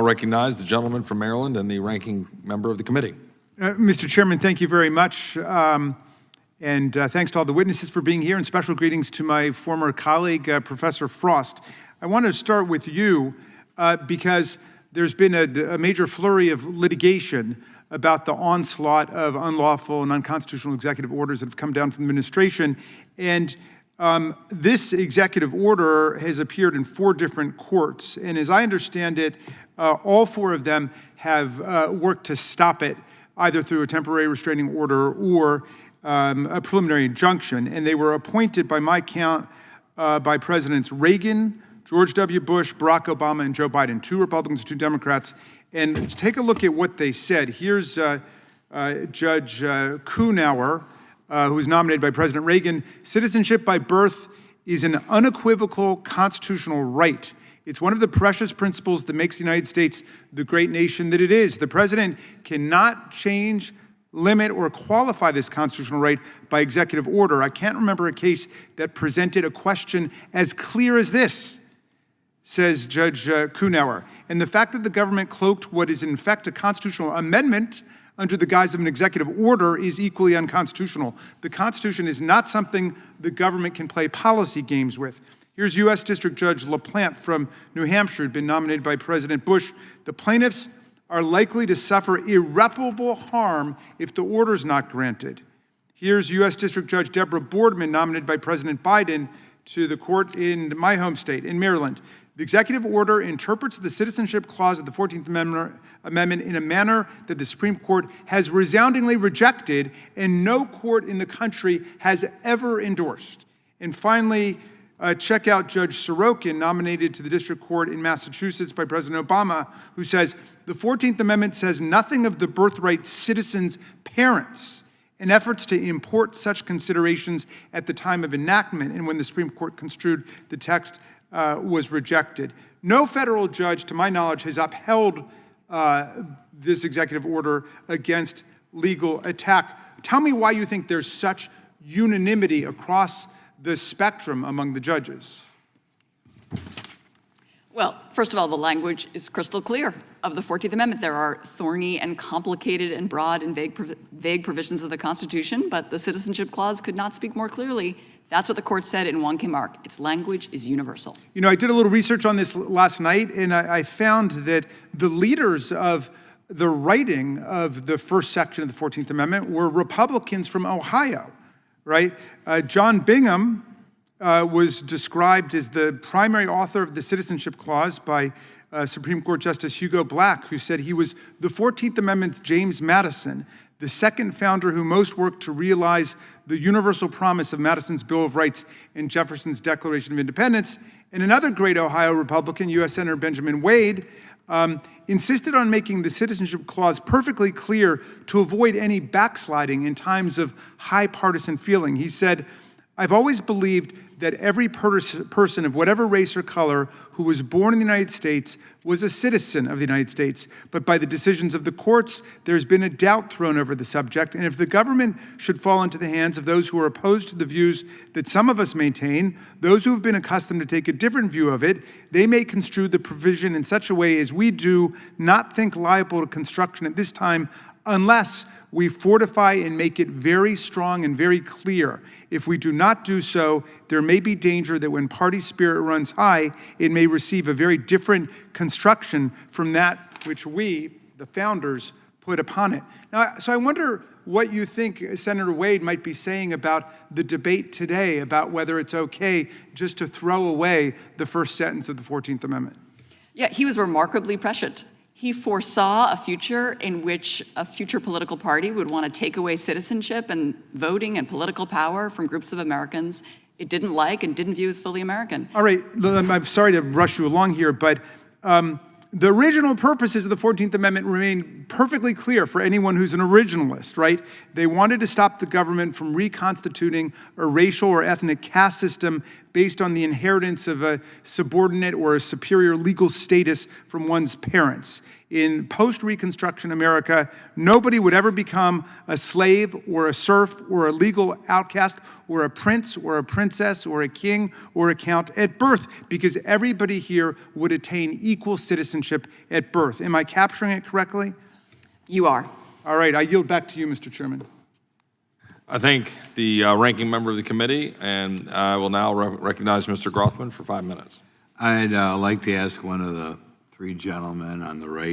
recognize the gentleman from Maryland and the ranking member of the committee. Mr. Chairman, thank you very much. Thanks to all the witnesses for being here, and special greetings to my former colleague, Professor Frost. I want to start with you because there's been a major flurry of litigation about the onslaught of unlawful and unconstitutional executive orders that have come down from the administration. And this executive order has appeared in 4 different courts. And as I understand it, all 4 of them have worked to stop it, either through a temporary restraining order or a preliminary injunction. And they were appointed, by my count, by Presidents Reagan, George W. Bush, Barack Obama, and Joe Biden, 2 Republicans, 2 Democrats. And take a look at what they said. Here's Judge Kuhnauer, who was nominated by President Reagan. Citizenship by birth is an unequivocal constitutional right. It's one of the precious principles that makes the United States the great nation that it is. The president cannot change, limit, or qualify this constitutional right by executive order. I can't remember a case that presented a question as clear as this, says Judge Kuhnauer. And the fact that the government cloaked what is in fact a constitutional amendment under the guise of an executive order is equally unconstitutional. The Constitution is not something the government can play policy games with. Here's U.S. District Judge LaPlante from New Hampshire, who'd been nominated by President Bush. The plaintiffs are likely to suffer irreparable harm if the order is not granted. Here's U.S. District Judge Deborah Boardman, nominated by President Biden to the court in my home state, in Maryland. The executive order interprets the citizenship clause of the 14th Amendment in a manner that the Supreme Court has resoundingly rejected and no court in the country has ever endorsed. And finally, check out Judge Sorokin, nominated to the district court in Massachusetts by President Obama, who says, the 14th Amendment says nothing of the birthright citizens' parents, and efforts to import such considerations at the time of enactment and when the Supreme Court construed the text was rejected. No federal judge, to my knowledge, has upheld this executive order against legal attack. Tell me why you think there's such unanimity across the spectrum among the judges. Well, first of all, the language is crystal clear of the 14th Amendment. There are thorny and complicated and broad and vague provisions of the Constitution, but the Citizenship Clause could not speak more clearly. That's what the court said in Wong Kim Ark. Its language is universal. You know, I did a little research on this last night, and I found that the leaders of the writing of the first section of the 14th Amendment were Republicans from Ohio, right? John Bingham was described as the primary author of the Citizenship Clause by Supreme Court Justice Hugo Black, who said he was the 14th Amendment's James Madison, the second founder who most worked to realize the universal promise of Madison's Bill of Rights and Jefferson's Declaration of Independence. And another great Ohio Republican, U.S. Senator Benjamin Wade, insisted on making the Citizenship Clause perfectly clear to avoid any backsliding in times of high partisan feeling. He said, I've always believed that every person of whatever race or color who was born in the United States was a citizen of the United States. But by the decisions of the courts, there's been a doubt thrown over the subject. And if the government should fall into the hands of those who are opposed to the views that some of us maintain, those who have been accustomed to take a different view of it, they may construe the provision in such a way as we do not think liable to construction at this time, unless we fortify and make it very strong and very clear. If we do not do so, there may be danger that when party spirit runs high, it may receive a very different construction from that which we, the founders, put upon it. Now, so I wonder what you think Senator Wade might be saying about the debate today about whether it's okay just to throw away the first sentence of the 14th Amendment. Yeah, he was remarkably prescient. He foresaw a future in which a future political party would want to take away citizenship and voting and political power from groups of Americans it didn't like and didn't view as fully American. All right, I'm sorry to rush you along here, but the original purposes of the 14th Amendment remain perfectly clear for anyone who's an originalist, right? They wanted to stop the government from reconstituting a racial or ethnic caste system based on the inheritance of a subordinate or a superior legal status from one's parents. In post-Reconstruction America, nobody would ever become a slave or a serf or a legal outcast or a prince or a princess or a king or a count at birth, because everybody here would attain equal citizenship at birth. Am I capturing it correctly? You are. All right, I yield back to you, Mr. Chairman. I thank the ranking member of the committee, and I will now recognize Mr. Grothman for 5 minutes. I'd like to ask one of the three gentlemen on the right